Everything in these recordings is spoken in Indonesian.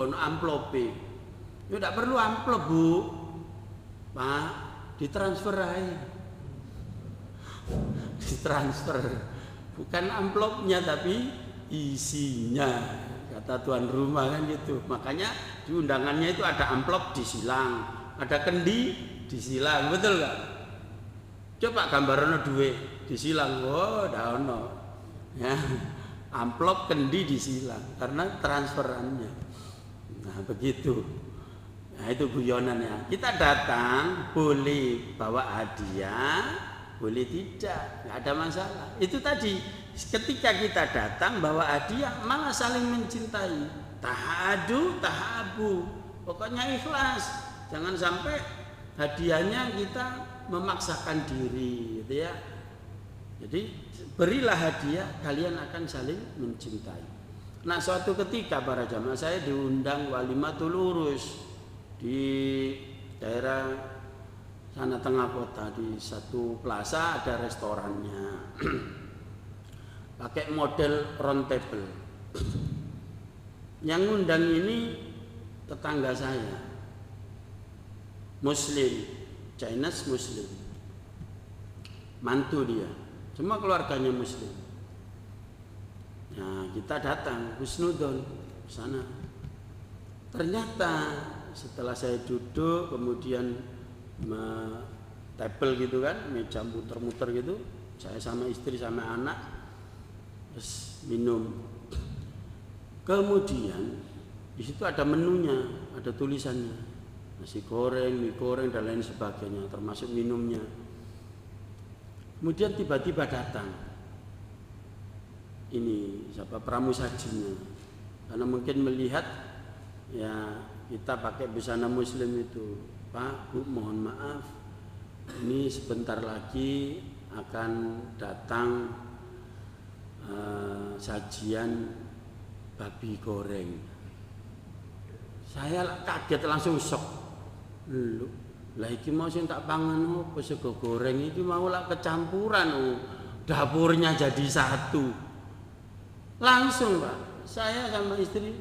ono amplope. Ya tidak perlu amplop, Bu. Pak, ditransfer aja. Ditransfer. Bukan amplopnya tapi isinya. Kata tuan rumah kan gitu. Makanya di undangannya itu ada amplop disilang, ada kendi disilang, betul nggak? Coba gambaran duit disilang, oh dah ono. Ya, amplop kendi disilang karena transferannya. Nah begitu. Nah itu guyonannya. Kita datang boleh bawa hadiah, boleh tidak, nggak ada masalah. Itu tadi ketika kita datang bawa hadiah malah saling mencintai. Tahadu, tahabu. Pokoknya ikhlas. Jangan sampai hadiahnya kita memaksakan diri, gitu ya. Jadi berilah hadiah, kalian akan saling mencintai. Nah suatu ketika para jamaah saya diundang walimatul urus di daerah sana tengah kota, di satu plaza ada restorannya. Pakai model round table. Yang ngundang ini tetangga saya, Muslim, Chinese Muslim, mantu dia, semua keluarganya Muslim. Nah kita datang husnudon sana. Ternyata setelah saya duduk kemudian table gitu kan, meja muter-muter gitu, saya sama istri sama anak terus minum. Kemudian di situ ada menunya, ada tulisannya, nasi goreng, mie goreng dan lain sebagainya, termasuk minumnya. Kemudian tiba-tiba datang ini siapa pramusajinya, karena mungkin melihat ya kita pakai busana Muslim itu. Pak, Bu, mohon maaf, ini sebentar lagi akan datang sajian babi goreng. Saya kaget langsung shock. Lah iki mau sing tak pangan apa sego goreng iki mau lah kecampuran, dapurnya jadi satu. Langsung Pak, saya sama istri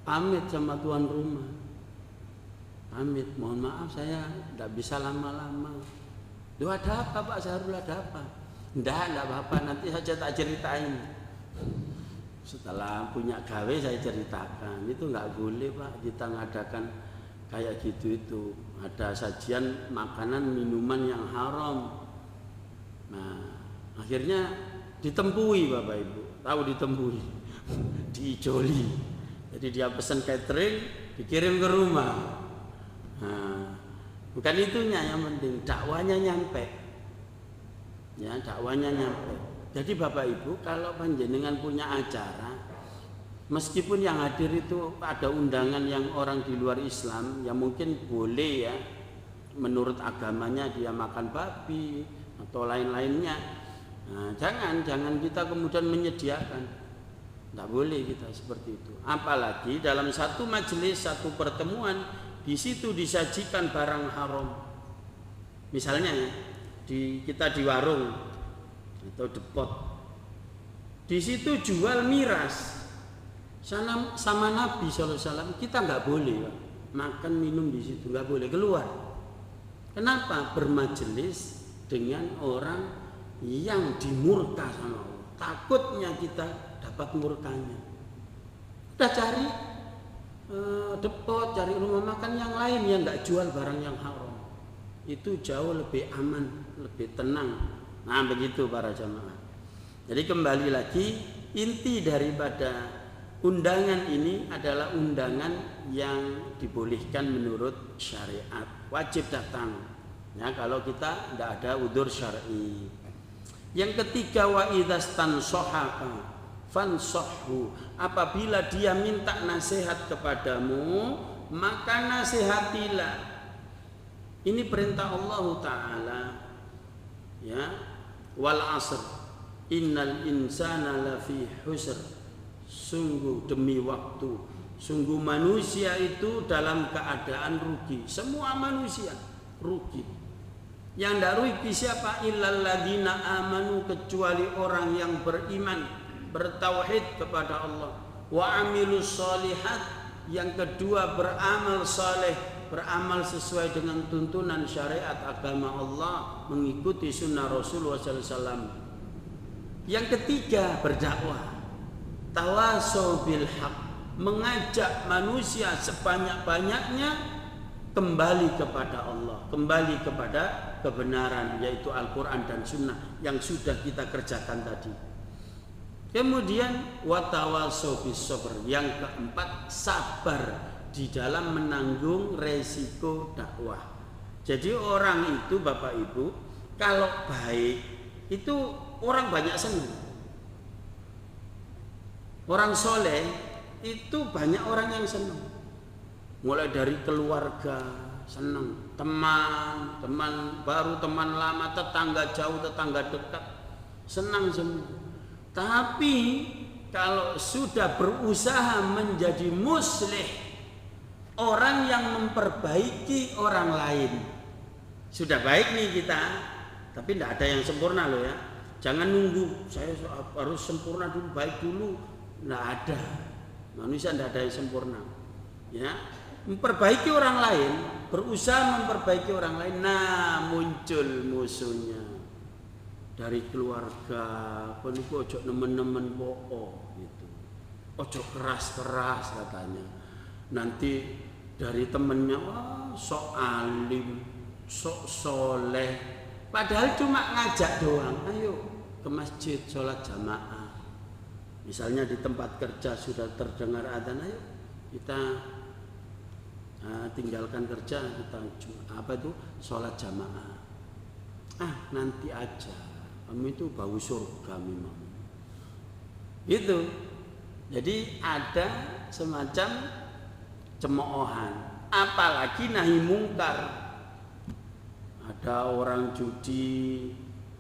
pamit sama tuan rumah. Pamit, mohon maaf saya tidak bisa lama-lama. Duh ada apa Pak Sahrul, ada apa? Enggak apa-apa, nanti saja tak ceritain. Setelah punya gawe saya ceritakan, itu nggak boleh Pak kita ngadakan kayak gitu itu. Ada sajian makanan minuman yang haram. Nah akhirnya ditempui Bapak Ibu, tahu ditempui, diijoli. Jadi dia pesan catering dikirim ke rumah. Nah, bukan itunya yang penting, dakwanya nyampe. Ya dakwanya nyampe. Jadi Bapak Ibu kalau panjenengan punya acara, meskipun yang hadir itu ada undangan yang orang di luar Islam, ya mungkin boleh ya, menurut agamanya dia makan babi atau lain-lainnya. Nah, jangan kita kemudian menyediakan, tidak boleh kita seperti itu. Apalagi dalam satu majelis, satu pertemuan, di situ disajikan barang haram. Misalnya ya, kita di warung atau depot, di situ jual miras sama Nabi SAW, kita nggak boleh makan minum di situ, nggak boleh keluar. Kenapa? Bermajelis dengan orang yang dimurka sama Allah, takutnya kita dapat murkanya. Udah cari depot, cari rumah makan yang lain yang nggak jual barang yang haram, itu jauh lebih aman, lebih tenang. Nah begitu para jamaah. Jadi kembali lagi, inti daripada undangan ini adalah undangan yang dibolehkan menurut syariat, wajib datang ya kalau kita tidak ada udzur syar'i. Yang ketiga, wa idzastanshahaka fansahhu, apabila dia minta nasihat kepadamu maka nasihatilah. Ini perintah Allah Ta'ala ya, wal asr innal insana lafi husr, sungguh demi waktu, sungguh manusia itu dalam keadaan rugi. Semua manusia rugi. Yang tidak rugi siapa? Illal ladzina amanu, kecuali orang yang beriman, bertauhid kepada Allah, wa amilus sholihat, Yang kedua, beramal saleh, beramal sesuai dengan tuntunan syariat agama Allah, mengikuti sunnah Rasulullah SAW. Yang ketiga, berdakwah, tawasau bil haq, mengajak manusia sebanyak-banyaknya kembali kepada Allah, kembali kepada kebenaran, yaitu Al-Quran dan Sunnah yang sudah kita kerjakan tadi. Kemudian watawasau bis sabr, yang keempat, sabar di dalam menanggung resiko dakwah. Jadi orang itu, Bapak Ibu, kalau baik itu orang banyak senang. Orang soleh itu banyak orang yang senang. Mulai dari keluarga senang, teman baru, teman lama, tetangga jauh, tetangga dekat, senang semua. Tapi kalau sudah berusaha menjadi muslih, orang yang memperbaiki orang lain, sudah baik nih kita, tapi tidak ada yang sempurna loh ya. Jangan nunggu saya harus sempurna dulu, baik dulu. Tidak ada, manusia tidak ada yang sempurna ya. Memperbaiki orang lain, berusaha memperbaiki orang lain, nah muncul musuhnya dari keluarga. Peniku ojo nemen-nemen bohong gitu, ojo keras-keras katanya. Nanti dari temennya, wah sok alim, sok soleh, padahal cuma ngajak doang, ayo ke masjid sholat jamaah. Misalnya di tempat kerja sudah terdengar adzan, ayo kita tinggalkan kerja, kita sholat jamaah. Nanti aja, kamu itu bau surga memang. Itu. Jadi ada semacam cemoohan. Apalagi nahi mungkar. Ada orang judi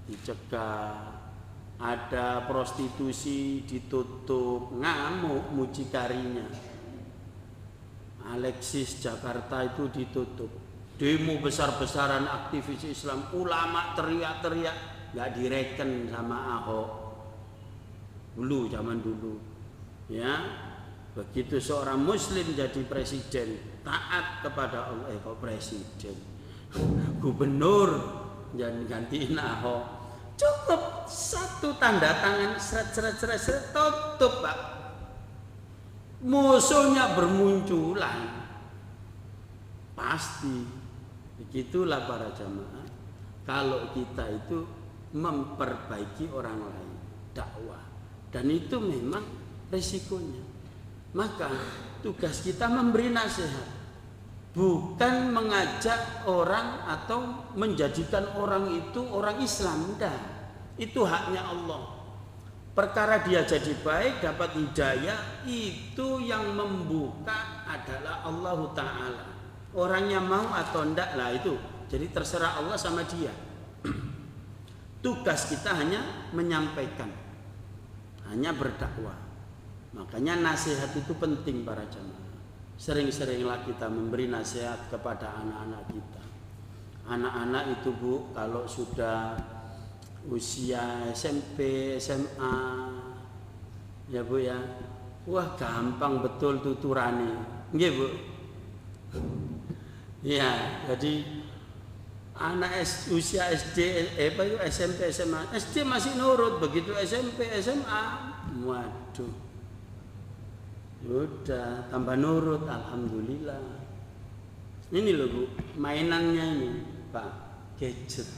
dicegah, ada prostitusi ditutup, ngamuk mucikarinya. Alexis Jakarta itu ditutup, demo besar-besaran aktivis Islam, ulama teriak-teriak, nggak direken sama Ahok dulu, zaman dulu ya. Begitu seorang muslim jadi presiden, taat kepada Allah, kok presiden, gubernur jangan gantiin Ahok, cukup satu tanda tangan, seret, tutup Pak. Musuhnya bermunculan, pasti. Begitulah para jamaah, kalau kita itu memperbaiki orang lain, dakwah, dan itu memang resikonya. Maka tugas kita memberi nasihat, bukan mengajak orang atau menjadikan orang itu orang Islam. Enggak, itu haknya Allah. Perkara dia jadi baik, dapat hidayah, itu yang membuka adalah Allah Ta'ala. Orangnya mau atau enggak lah itu, jadi terserah Allah sama dia. Tugas kita hanya menyampaikan, hanya berdakwah. Makanya nasihat itu penting para jamaah. Sering-seringlah kita memberi nasihat kepada anak-anak kita. Anak-anak itu Bu, kalau sudah usia SMP, SMA ya Bu ya, wah gampang betul tuturane, nggih Bu. Ya, jadi anak usia SD, SMP, SMA, SD masih nurut, begitu SMP, SMA, waduh, udah tambah nurut, alhamdulillah. Ini loh Bu, mainannya ini Pak, gadget.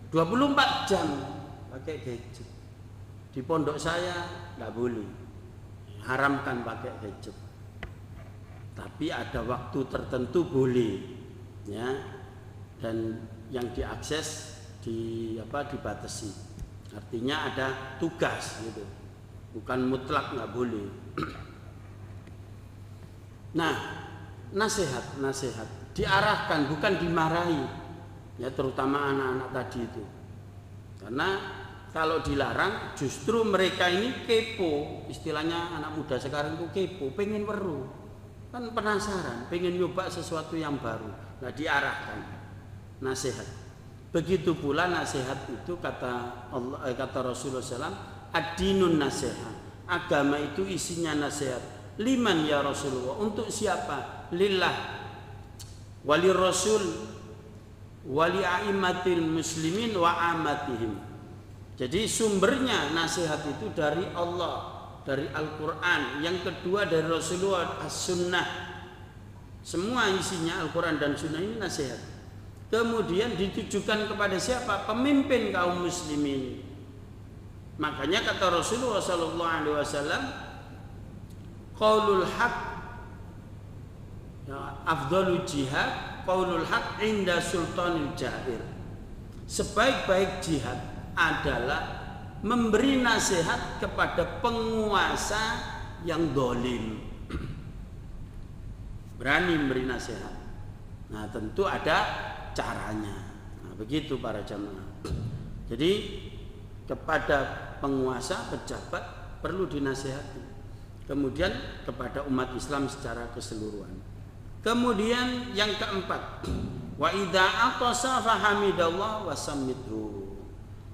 24 jam pakai gadget. Di pondok saya nggak boleh, haramkan pakai gadget. Tapi ada waktu tertentu boleh, ya. Dan yang diakses dibatasi. Artinya ada tugas gitu, bukan mutlak nggak boleh. Nah, nasihat diarahkan, bukan dimarahi. Ya, terutama anak-anak tadi itu, karena kalau dilarang justru mereka ini kepo, istilahnya anak muda sekarang itu kepo, pengen weruh, kan penasaran, pengen nyoba sesuatu yang baru. Nah, diarahkan nasihat. Begitu pula nasihat itu kata Rasulullah SAW, ad-dinun nasihat, agama itu isinya nasihat. Liman ya Rasulullah? Untuk siapa? Lillah, wali Rasul, wali a'immatil muslimin wa amatihim. Jadi sumbernya nasihat itu dari Allah, dari Al-Quran. Yang kedua dari Rasulullah, As-Sunnah. Semua isinya Al-Quran dan Sunnah ini nasihat. Kemudian ditujukan kepada siapa? Pemimpin kaum muslimin. Makanya kata Rasulullah SAW, qaulul haq, afdalul jihad qaulul haq inda sultanil jahir. Sebaik-baik jihad adalah memberi nasihat kepada penguasa yang dolim. Berani memberi nasihat. Nah, tentu ada caranya. Nah, begitu para jamaah. Jadi kepada penguasa, pejabat perlu dinasihati. Kemudian kepada umat Islam secara keseluruhan. Kemudian yang keempat, wa idza atasa fahamidallah wasammithu.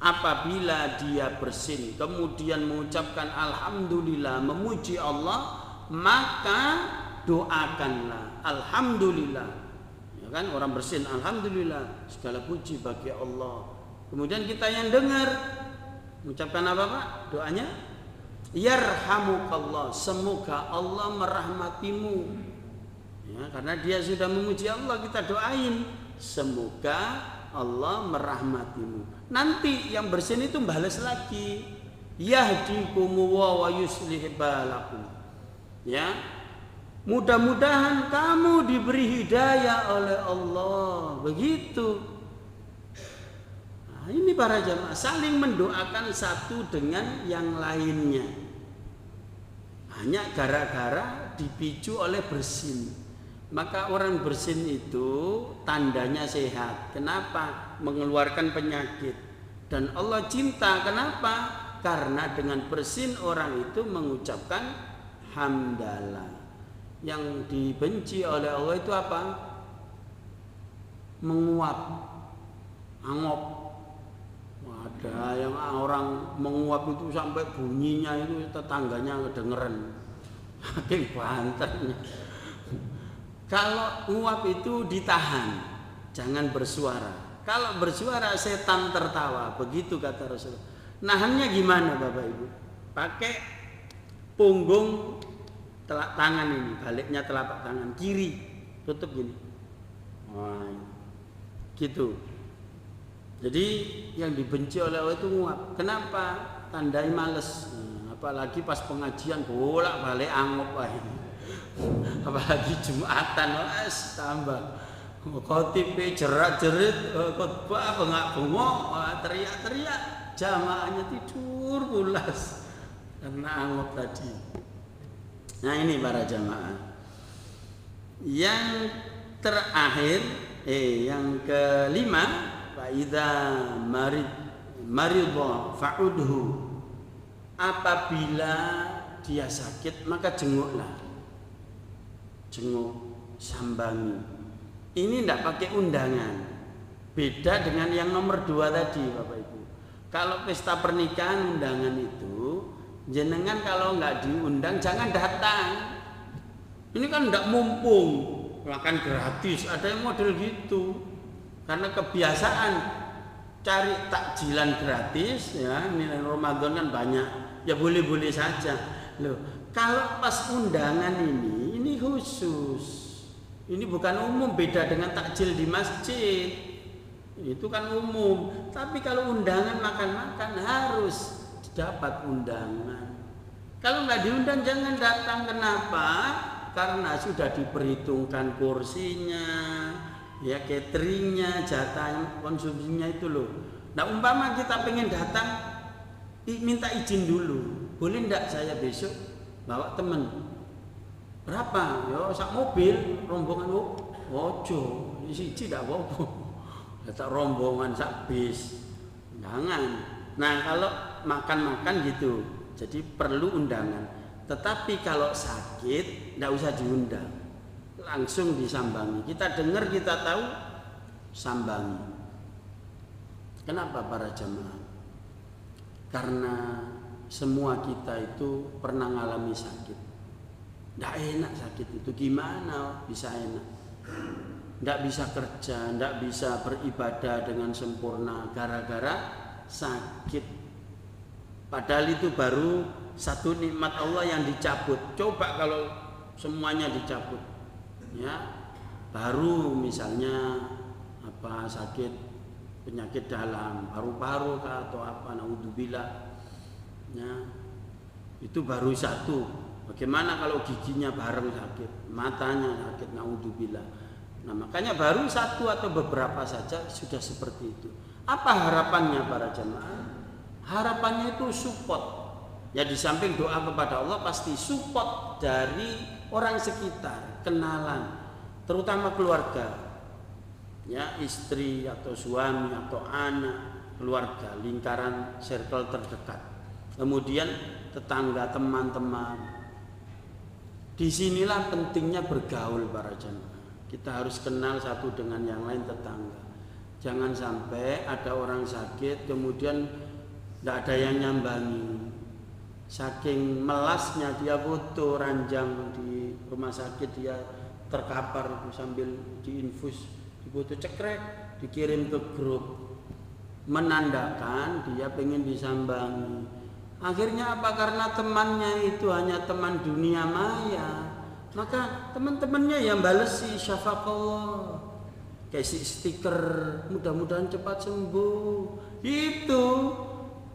Apabila dia bersin kemudian mengucapkan alhamdulillah, memuji Allah, maka doakanlah alhamdulillah. Ya kan, orang bersin alhamdulillah, segala puji bagi Allah. Kemudian kita yang dengar mengucapkan apa Pak? Doanya yarhamukallah, semoga Allah merahmatimu. Ya, karena dia sudah memuji Allah, kita doain semoga Allah merahmatimu. Nanti yang bersin itu balas lagi, yahdikumullah wa yuslih balakum. Ya, mudah-mudahan kamu diberi hidayah oleh Allah. Begitu. Nah, ini para jamaah saling mendoakan satu dengan yang lainnya. Hanya gara-gara dipicu oleh bersin. Maka orang bersin itu tandanya sehat. Kenapa? Mengeluarkan penyakit. Dan Allah cinta. Kenapa? Karena dengan bersin orang itu mengucapkan hamdalah. Yang dibenci oleh Allah itu apa? Menguap, angop. Ada yang orang menguap itu sampai bunyinya itu tetangganya kedengeran. Saking banternya. Kalau nguap itu ditahan, jangan bersuara. Kalau bersuara setan tertawa, begitu kata Rasulullah. Nahannya gimana Bapak Ibu? Pakai punggung telak tangan ini, baliknya telapak tangan kiri, tutup gini. Wah, gitu. Jadi yang dibenci oleh Allah itu nguap. Kenapa? Tandai males. Apalagi pas pengajian bolak-balik angop ini. Apalagi Jumatan, wes tambah khotib jerat-jerit, khotbah bengak-bengok, teriak-teriak, jamaahnya tidur pulas karena angop tadi. Nah, ini para jamaah. Yang terakhir, yang kelima, fa idza maridha fa'udhu. Apabila dia sakit maka jenguklah. Jenguk, sambangi. Ini tidak pakai undangan. Beda dengan yang nomor 2 tadi Bapak Ibu. Kalau pesta pernikahan undangan itu, jenengan kalau nggak diundang jangan datang. Ini kan tidak mumpung, makan gratis. Ada yang model gitu. Karena kebiasaan cari takjilan gratis, ya nilai Ramadan kan banyak. Ya boleh-boleh saja. Loh, kalau pas undangan ini khusus. Ini bukan umum, beda dengan takjil di masjid. Itu kan umum. Tapi kalau undangan makan-makan harus dapat undangan. Kalau nggak diundang jangan datang. Kenapa? Karena sudah diperhitungkan kursinya, ya cateringnya, jatah konsumsinya itu loh. Nah umpama kita pengen datang, minta izin dulu. Boleh enggak saya besok bawa temen? Berapa? Ya sak mobil rombongan ojo siji ndak apa-apa. Tak rombongan sak bis. Jangan. Nah, kalau makan-makan gitu. Jadi perlu undangan. Tetapi kalau sakit ndak usah diundang. Langsung disambangi. Kita dengar, kita tahu, sambangi. Kenapa para jamaah? Karena semua kita itu pernah mengalami sakit. Tidak enak sakit itu, gimana bisa enak? Tidak bisa kerja, tidak bisa beribadah dengan sempurna gara-gara sakit. Padahal itu baru satu nikmat Allah yang dicabut. Coba kalau semuanya dicabut, ya, baru misalnya apa sakit penyakit dalam paru-paru atau apa, naudzubillah, ya, itu baru satu. Bagaimana kalau giginya bareng sakit, matanya sakit, naudzubillah. Nah, makanya baru satu atau beberapa saja sudah seperti itu. Apa harapannya para jemaah? Harapannya itu support. Ya, di samping doa kepada Allah pasti support dari orang sekitar, kenalan, terutama keluarga. Ya, istri atau suami atau anak, keluarga, lingkaran circle terdekat. Kemudian tetangga, teman-teman. Disinilah pentingnya bergaul para jemaah. Kita harus kenal satu dengan yang lain, tetangga. Jangan sampai ada orang sakit kemudian tidak ada yang nyambangi. Saking melasnya dia foto ranjang di rumah sakit, dia terkapar sambil diinfus, difoto cekrek, dikirim ke grup, menandakan dia pengen disambangi. Akhirnya apa? Karena temannya itu hanya teman dunia maya, maka teman-temannya yang balesi syafaqallah, kasih stiker mudah-mudahan cepat sembuh. Itu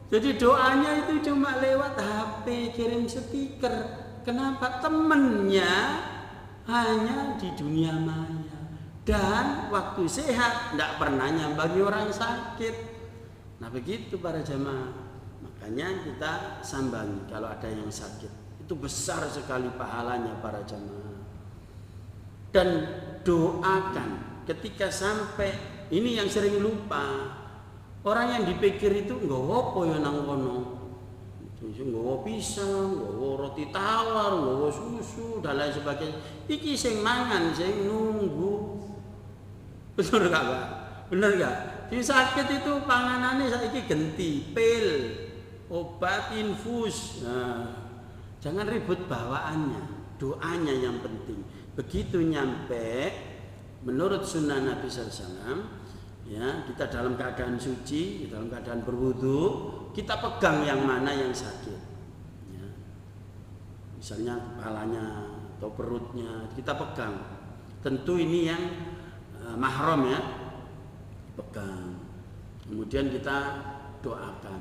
jadi doanya itu cuma lewat HP, kirim stiker. Kenapa? Temennya hanya di dunia maya dan waktu sehat tidak pernah nyambangi orang sakit. Nah, begitu para jamaah. Makanya kita sambangi kalau ada yang sakit. Itu besar sekali pahalanya para jamaah. Dan doakan ketika sampai, ini yang sering lupa. Orang yang dipikir itu nggawa apa ya nang kono. Nggawa pisang, nggawa roti tawar, nggawa susu dan lain sebagainya. Iki sing mangan, sing nunggu. Bener gak, Pak? Bener gak? Si sakit itu panganannya saiki genti, pil, obat infus. Nah, jangan ribut bawaannya, doanya yang penting. Begitu nyampe, menurut sunnah Nabi SAW, ya, kita dalam keadaan suci, dalam keadaan berwudu, kita pegang yang mana yang sakit. Ya. Misalnya kepalanya atau perutnya, kita pegang. Tentu ini yang mahram ya, pegang. Kemudian kita doakan.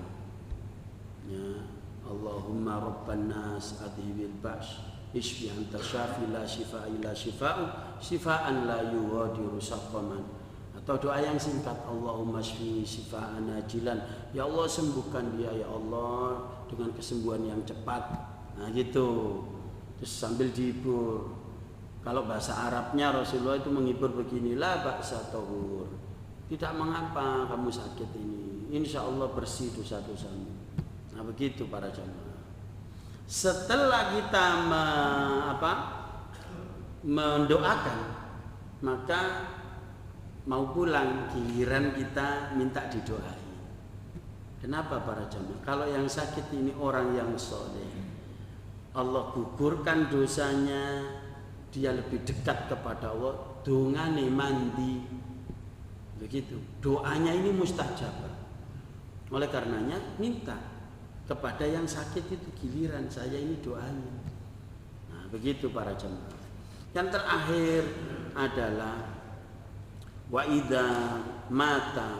Ya, Allahumma rabban nas adhibil ba's isfi anta syafi la shifaa illa shifa'u shifaan la yughadiru saqaman. Atau doa yang singkat, Allahumma shfi shifaan ajilan, ya Allah sembuhkan dia ya Allah dengan kesembuhan yang cepat. Nah gitu. Terus sambil dihibur. Kalau bahasa Arabnya Rasulullah itu menghibur beginilah, ba'sa tahur, tidak mengapa kamu sakit ini, insya Allah bersih dosa-dosamu. Nah begitu para jamaah. Setelah kita mendoakan, maka mau pulang giliran kita minta didoai. Kenapa para jamaah? Kalau yang sakit ini orang yang soleh, Allah gugurkan dosanya, dia lebih dekat kepada Allah, dongane mandi. Begitu. Doanya ini mustajab. Oleh karenanya minta kepada yang sakit itu giliran saya ini doanya. Nah, begitu para jemaah. Yang terakhir adalah wa idza mata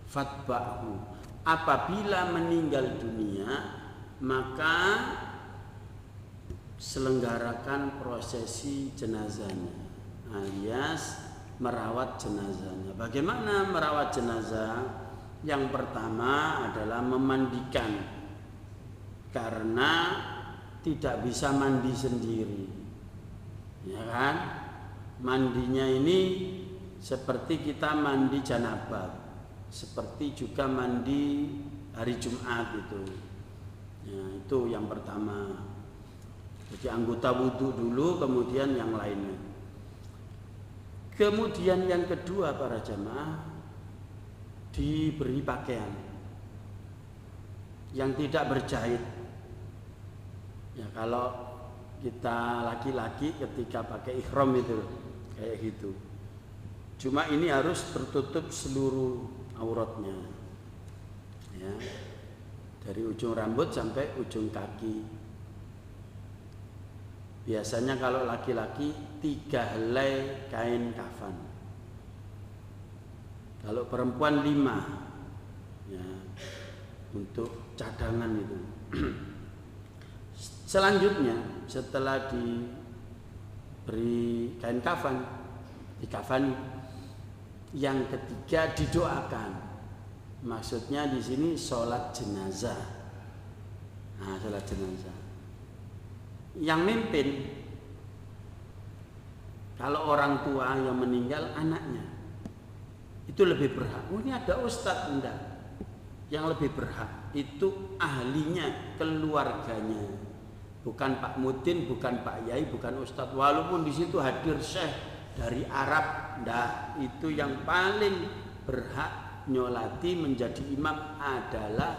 fatba'hu. Apabila meninggal dunia, maka selenggarakan prosesi jenazahnya, alias merawat jenazahnya. Bagaimana merawat jenazah? Yang pertama adalah memandikan, karena tidak bisa mandi sendiri, ya kan? Mandinya ini seperti kita mandi janabah, seperti juga mandi hari Jumat itu. Ya, itu yang pertama. Jadi anggota wudhu dulu, kemudian yang lainnya. Kemudian yang kedua para jamaah, diberi pakaian yang tidak berjahit. Ya, kalau kita laki-laki ketika pakai ihram itu kayak gitu. Cuma ini harus tertutup seluruh auratnya, ya, dari ujung rambut sampai ujung kaki. Biasanya kalau laki-laki 3 helai kain kafan, kalau perempuan 5, ya, untuk cadangan itu. Selanjutnya setelah diberi kain kafan, dikafani, yang ketiga didoakan. Maksudnya di sini sholat jenazah. Nah, sholat jenazah. Yang mimpin kalau orang tua yang meninggal anaknya itu lebih berhak. Oh, ini ada ustadz, enggak. Yang lebih berhak itu ahlinya, keluarganya. Bukan Pak Mudin, bukan Pak Yai, bukan ustadz. Walaupun di situ hadir syekh dari Arab, enggak. Itu yang paling berhak nyolati menjadi imam adalah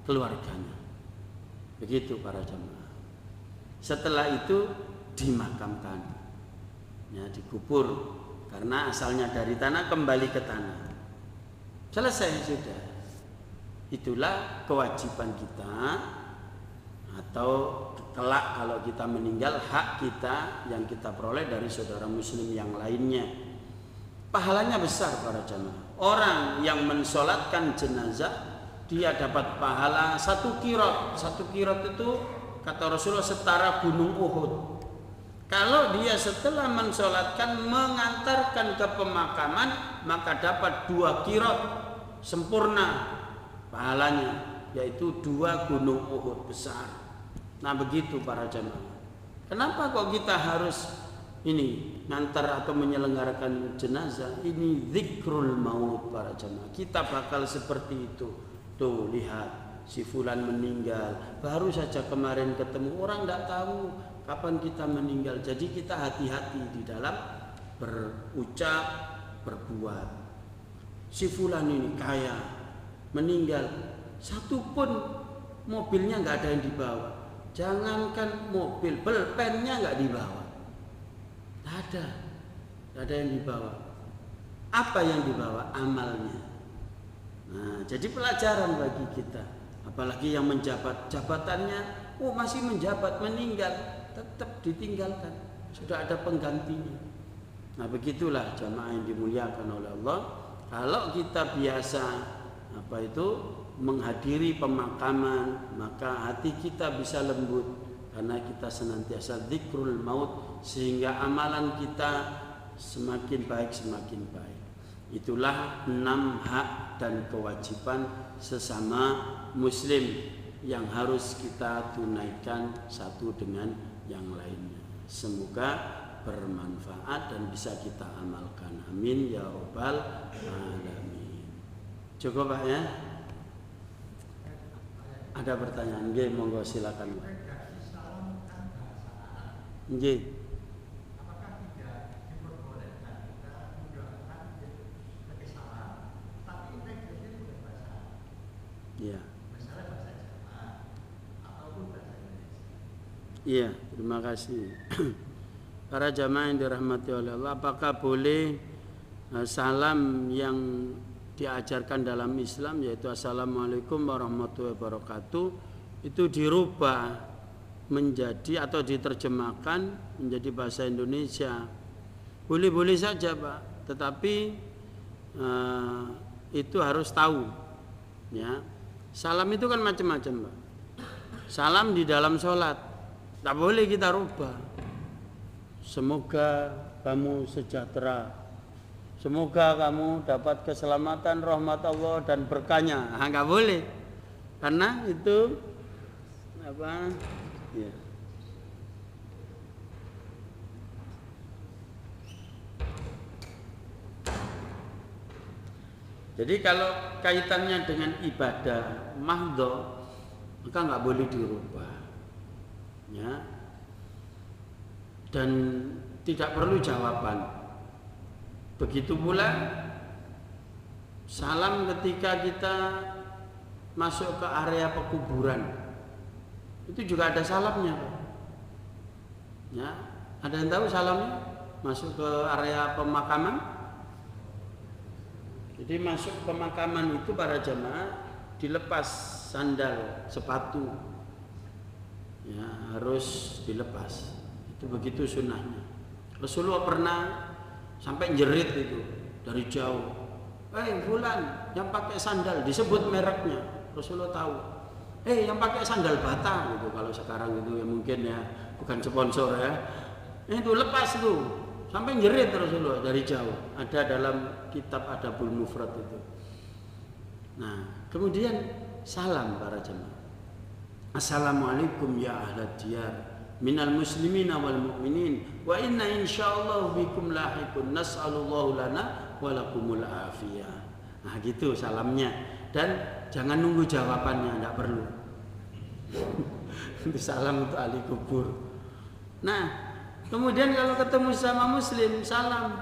keluarganya. Begitu para jamaah. Setelah itu dimakamkan, ya, dikubur, karena asalnya dari tanah kembali ke tanah. Selesai sudah. Itulah kewajiban kita, atau kelak kalau kita meninggal hak kita yang kita peroleh dari saudara muslim yang lainnya. Pahalanya besar para jamaah. Orang yang mensolatkan jenazah dia dapat pahala 1 qirot. 1 qirot itu kata Rasulullah setara gunung Uhud. Kalau dia setelah mensolatkan mengantarkan ke pemakaman, maka dapat 2 qirot sempurna pahalanya, yaitu 2 gunung Uhud besar. Nah begitu para jamaah. Kenapa kok kita harus ini ngantar atau menyelenggarakan jenazah? Ini zikrul maut para jamaah. Kita bakal seperti itu. Tuh lihat, si fulan meninggal, baru saja kemarin ketemu, orang tidak tahu kapan kita meninggal. Jadi kita hati-hati di dalam berucap, berbuat. Si fulan ini kaya, meninggal, satupun mobilnya nggak ada yang dibawa. Jangankan mobil, pulpennya nggak dibawa. Nggak ada yang dibawa. Apa yang dibawa? Amalnya. Nah, jadi pelajaran bagi kita. Apalagi yang menjabat, jabatannya masih menjabat, meninggal, tetap ditinggalkan, sudah ada penggantinya. Nah begitulah jamaah yang dimuliakan oleh Allah. Kalau kita biasa menghadiri pemakaman, maka hati kita bisa lembut karena kita senantiasa zikrul maut, sehingga amalan kita semakin baik. Itulah 6 hak dan kewajiban sesama muslim yang harus kita tunaikan satu dengan yang lainnya. Semoga bermanfaat dan bisa kita amalkan. Amin ya rabbal alamin. Cukup Pak ya? Ada pertanyaan? Nggih, monggo silakan. Nggih. Ya. Iya, terima kasih. Para jamaah yang dirahmati oleh Allah, apakah boleh salam yang diajarkan dalam Islam, yaitu Assalamualaikum warahmatullahi wabarakatuh, itu dirubah menjadi atau diterjemahkan menjadi bahasa Indonesia? Boleh-boleh saja Pak, tetapi itu harus tahu, ya. Salam itu kan macam-macam Pak. Salam di dalam sholat tak boleh kita rubah. Semoga kamu sejahtera, semoga kamu dapat keselamatan, rahmat Allah dan berkahnya. Nggak boleh, karena itu ya. Jadi kalau kaitannya dengan ibadah mahdho, maka nggak boleh dirubah, ya. Dan tidak perlu jawaban. Begitu pula salam ketika kita masuk ke area pekuburan, itu juga ada salamnya, Pak. Ya, ada yang tahu salamnya? Masuk ke area pemakaman. Jadi masuk pemakaman itu para jamaah dilepas sandal, sepatu. Ya, harus dilepas. Itu begitu sunnahnya. Rasulullah pernah sampai jerit itu dari jauh. Fulan yang pakai sandal, disebut mereknya. Rasulullah tahu. Yang pakai sandal bata gitu. Kalau sekarang itu ya mungkin ya bukan sponsor ya. Itu lepas itu. Sampai jerit Rasulullah dari jauh. Ada dalam kitab Adabul Mufrad itu. Nah, kemudian salam para jemaah. Assalamualaikum ya ahlad diyar minal muslimina wal mu'minin wa inna insyaallah bikum lahiqun nas'alullahu lana wa lakumul afiyah. Nah, gitu salamnya. Dan jangan nunggu jawabannya, enggak perlu. Itu salam untuk ahli kubur. Nah, kemudian kalau ketemu sama muslim, salam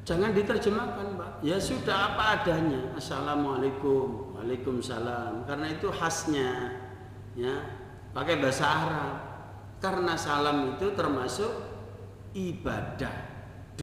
jangan diterjemahkan, Pak. Ya sudah apa adanya. Assalamualaikum, waalaikumsalam. Karena itu khasnya, ya, pakai bahasa Arab. Karena salam itu termasuk ibadah.